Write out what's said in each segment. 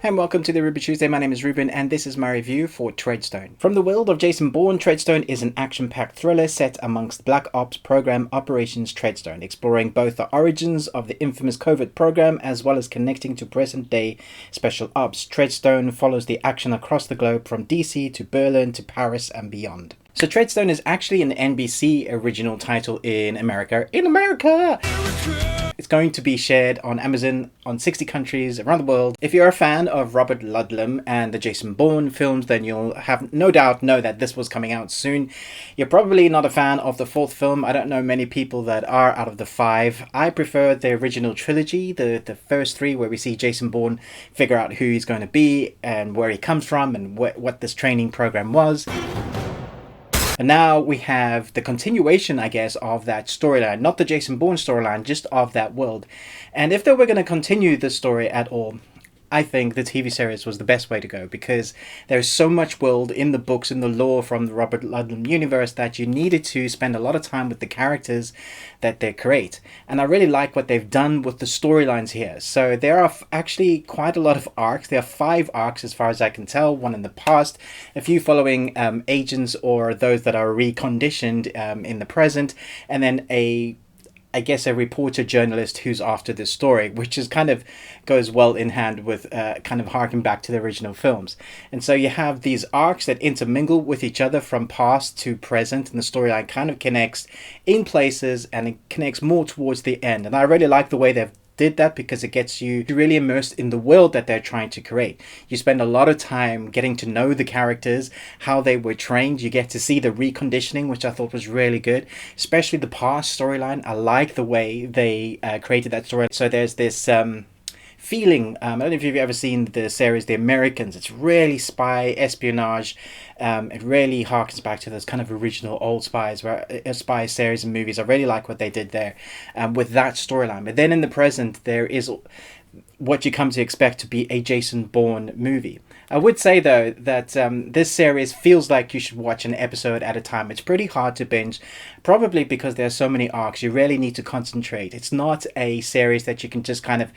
Hi and welcome to the Ruby Tuesday. My name is Ruben and this is my review for Treadstone. From the world of Jason Bourne, Treadstone is an action-packed thriller set amongst Black Ops program Operation Treadstone, exploring both the origins of the infamous covert program as well as connecting to present-day special ops. Treadstone follows the action across the globe from DC to Berlin to Paris and beyond. So Treadstone is actually an NBC original title in America. It's going to be shared on Amazon on 60 countries around the world. If you're a fan of Robert Ludlum and the Jason Bourne films, then you'll have no doubt know that this was coming out soon. You're probably not a fan of the fourth film. I don't know many people that are out of the five. I prefer the original trilogy, the first three, where we see Jason Bourne figure out who he's going to be and where he comes from and what this training program was. And now we have the continuation, I guess, of that storyline. Not the Jason Bourne storyline, just of that world. And if they were going to continue the story at all, I think the TV series was the best way to go, because there's so much world in the books, in the lore from the Robert Ludlum universe, that you needed to spend a lot of time with the characters that they create. And I really like what they've done with the storylines here. So there are actually quite a lot of arcs. There are 5 arcs as far as I can tell, one in the past, a few following agents or those that are reconditioned in the present, and then I guess a reporter journalist who's after this story, which is kind of goes well in hand with kind of harking back to the original films. And so you have these arcs that intermingle with each other from past to present, and the storyline kind of connects in places and it connects more towards the end. And I really like the way they've did that, because it gets you really immersed in the world that they're trying to create. You spend a lot of time getting to know the characters, how they were trained. You get to see the reconditioning, which I thought was really good, especially the past storyline. I like the way they created that story. So there's this feeling, I don't know if you've ever seen the series The Americans. It's really spy espionage. It really harkens back to those kind of original old spy series and movies. I really like what they did there with that storyline. But then in the present, there is what you come to expect to be a Jason Bourne movie. I would say though that this series feels like you should watch an episode at a time. It's pretty hard to binge, probably because there are so many arcs. You really need to concentrate. It's not a series that you can just kind of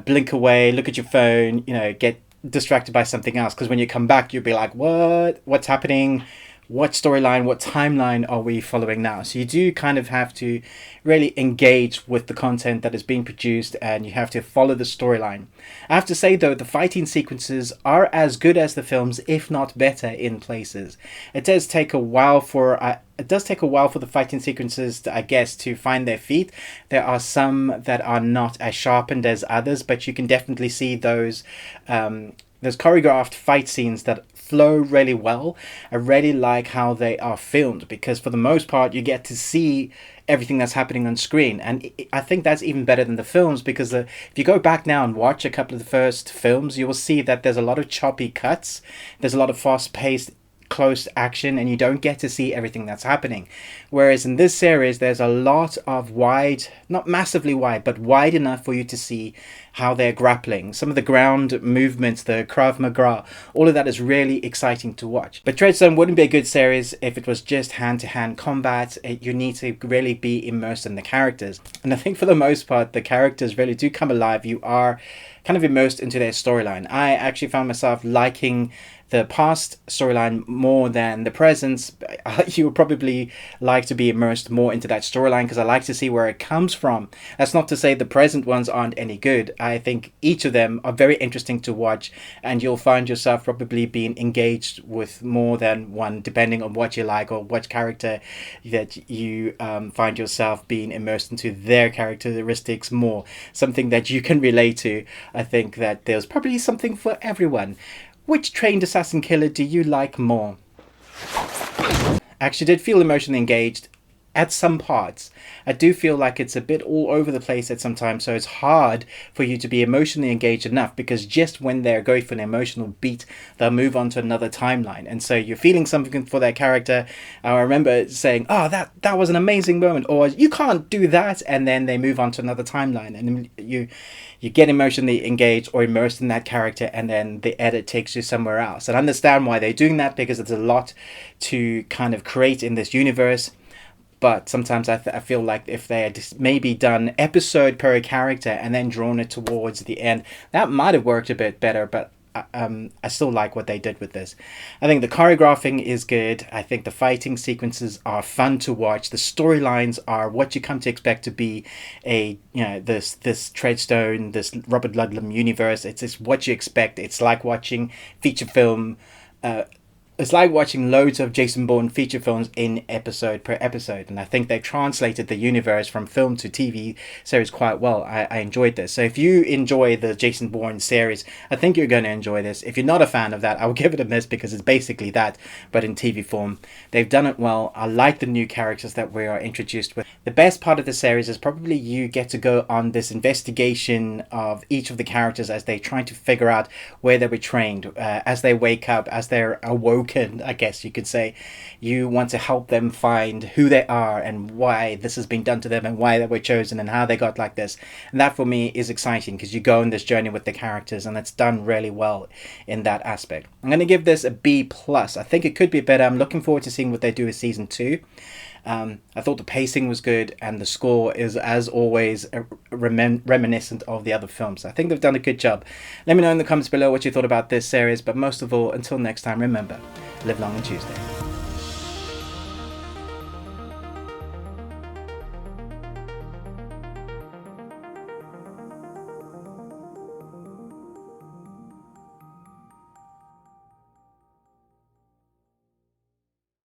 blink away, look at your phone, get distracted by something else, because when you come back you'll be like, what's happening, what storyline, what timeline are we following now? So you do kind of have to really engage with the content that is being produced, and you have to follow the storyline. I have to say though, the fighting sequences are as good as the films, if not better in places. It does take a while for the fighting sequences to, I guess, to find their feet. There are some that are not as sharpened as others, but you can definitely see those choreographed fight scenes that flow really well. I really like how they are filmed, because for the most part you get to see everything that's happening on screen, and I think that's even better than the films, because if you go back now and watch a couple of the first films, you will see that there's a lot of choppy cuts, there's a lot of fast-paced close action, and you don't get to see everything that's happening. Whereas in this series there's a lot of wide, not massively wide, but wide enough for you to see how they're grappling, some of the ground movements, the Krav Maga, all of that is really exciting to watch. But Treadstone wouldn't be a good series if it was just hand-to-hand combat. You need to really be immersed in the characters, and I think for the most part the characters really do come alive. You are kind of immersed into their storyline. I actually found myself liking the past storyline more than the present. You would probably like to be immersed more into that storyline, because I like to see where it comes from. That's not to say the present ones aren't any good. I think each of them are very interesting to watch, and you'll find yourself probably being engaged with more than one, depending on what you like or what character that you find yourself being immersed into their characteristics more, something that you can relate to. I think that there's probably something for everyone. Which trained assassin killer do you like more? I actually did feel emotionally engaged at some parts. I do feel like it's a bit all over the place at some times, so it's hard for you to be emotionally engaged enough, because just when they're going for an emotional beat, they'll move on to another timeline, and so you're feeling something for their character. I remember saying, oh, that was an amazing moment, or you can't do that, and then they move on to another timeline, and you get emotionally engaged or immersed in that character, and then the edit takes you somewhere else. And I understand why they're doing that, because it's a lot to kind of create in this universe. But sometimes I feel like if they had just maybe done episode per character and then drawn it towards the end, that might have worked a bit better. But I still like what they did with this. I think the choreographing is good. I think the fighting sequences are fun to watch. The storylines are what you come to expect to be a, this Treadstone, this Robert Ludlum universe. It's what you expect. It's like watching feature film. It's like watching loads of Jason Bourne feature films in episode per episode, and I think they translated the universe from film to TV series quite well. I enjoyed this. So if you enjoy the Jason Bourne series, I think you're going to enjoy this. If you're not a fan of that, I will give it a miss, because it's basically that, but in TV form. They've done it well. I like the new characters that we are introduced with. The best part of the series is probably you get to go on this investigation of each of the characters as they try to figure out where they were trained, as they wake up, as they're awoken, I guess you could say. You want to help them find who they are and why this has been done to them and why they were chosen and how they got like this. And that for me is exciting, because you go on this journey with the characters, and it's done really well in that aspect. I'm going to give this a B+. I think it could be better. I'm looking forward to seeing what they do with season 2. I thought the pacing was good, and the score is, as always, reminiscent of the other films. I think they've done a good job. Let me know in the comments below what you thought about this series, but most of all, until next time, remember, live long and Tuesday.